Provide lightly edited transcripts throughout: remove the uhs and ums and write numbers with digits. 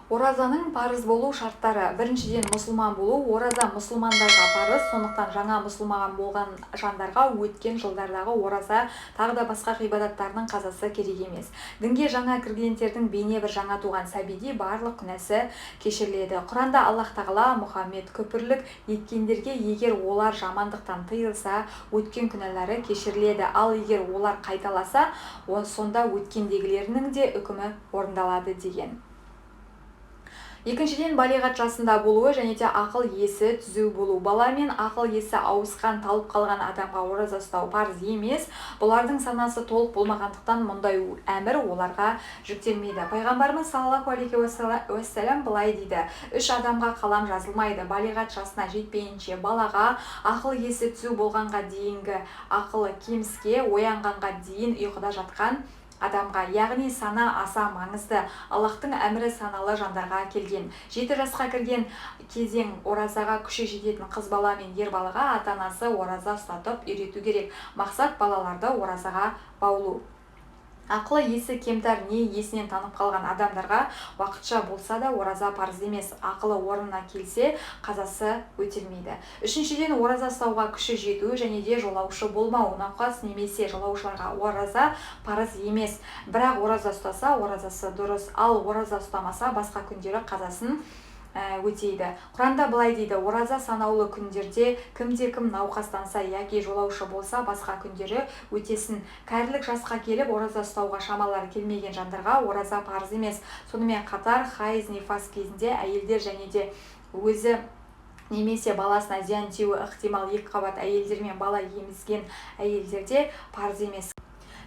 Оразаның парыз болу шарттары. Біріншіден, мұсылман болу. Ораза мұсылмандарға парыз, сондықтан жаңа мұсылман болған жандарға өткен жылдардағы ораза тағы да басқа ғибадаттарының қазасы керек емес. Дінге жаңа кіргендердің бейне бір жаңа туған сәбидей барлық күнәсі кешіріледі. Құранда Аллах тағала Мұхаммед күпірлік еткендерге егер олар жамандықтан тыйылса, өткен күнәлары кешіріледі. Ал егер олар қайталаса, сонда өткендегілерінің де үкімі орындалады деген. Екіншіден, балиғат жасында болуы және де ақыл есі түзу болу. Бала мен ақыл есі ауысқан, талып қалған адамға ораза ұстау парыз емес. Бұлардың санасы толық болмағандықтан мұндай әмір оларға жүктелмейді. Пайғамбарымыз саллаллаху алейхи уассалам былай дейді: үш адамға қалам жазылмайды. Балиғат жасына жетпейінше балаға, ақыл есі түзу болғанға дейінгі ақылы кеміске, оянғанға дейін ұйқыда жатқан адамға, яғни сана аса маңызды. Аллахтың әмірі саналы жандарға келген. 7 жасқа кірген кезең оразаға күші жететін қыз бала мен ер балаға ата-анасы ораза ұстатып үйрету керек. Мақсат балаларды оразаға баулу. Ақылы есі кемтар не есінен танып қалған адамдарға уақытша болса да ораза парыз емес. Ақылы орнына келсе, қазасы өтелмейді. Үшіншіден, ораза ұстауға күші жету және де жолаушы болмау. Науқас немесе жолаушыларға ораза парыз емес. Бірақ ораза ұстаса, оразасы дұрыс. Ал ораза ұстамаса, басқа күндері қазасын өтейді. Құранда былай дейді: ораза санаулы күндерде кімде-кім науқастанса яки жолаушы болса, басқа күндері өтесін. Кәрілік жасқа келіп ораза ұстауға шамалары келмеген жандарға ораза парыз емес. Сонымен қатар хайыз нифас кезінде әйелдер және де өзі немесе баласына зиян тиюі ықтимал екі қабат әйелдер мен бала емізген әйелдерде парыз емес.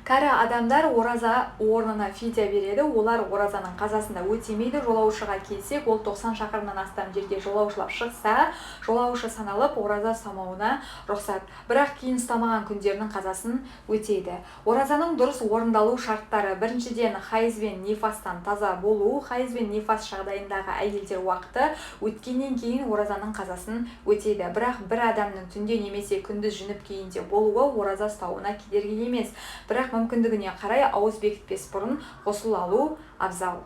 Кәрі адамдар ораза орнына фидия береді. Олар оразаның қазасында өтемейді. Жолаушыға келсек, ол 90 шақырымнан астам жерге жолаушылап шықса, жолаушы саналып ораза ұстамауына рұқсат. Бірақ кейін ұстамаған күндерінің қазасын өтейді. Оразаның дұрыс орындалу шарттары. Біріншіден, хайыз бен нифастан таза болу. Хайыз бен нифас жағдайындағы әйелдер уақыты өткеннен кейін оразаның қазасын өтейді. Бірақ бір адамның түнде немесе күндіз жүніп күйінде болуы ораза ұстауына кедергі емес. Бірақ мүмкіндігіне қарай ауыз бекітпес бұрын ғұсыл алу абзал.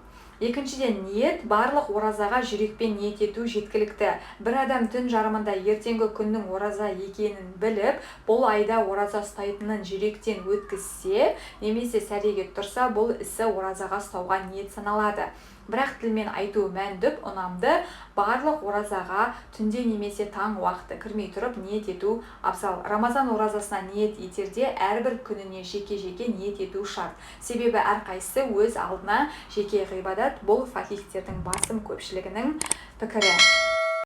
Екіншіден, ниет. Барлық оразаға жүрекпен ниет ету жеткілікті. Бір адам түн жарымында ертеңгі күннің ораза екенін біліп, бұл айда ораза ұстайтынын жүректен өткізсе, немесе сәреге тұрса, бұл ісі оразаға ұстауға ниет саналады. Бірақ тілмен айту мәндіп, ұнамды. Барлық оразаға түнде немесе таң уақыты кірмей тұрып ниет ету абзал. Рамазан оразасына ниет етерде әрбір күніне жеке-жеке ниет ету шарт. Себебі әрқайсысы өз алдына жеке ғибадат. Бұл фақихтердің басым көпшілігінің пікірі.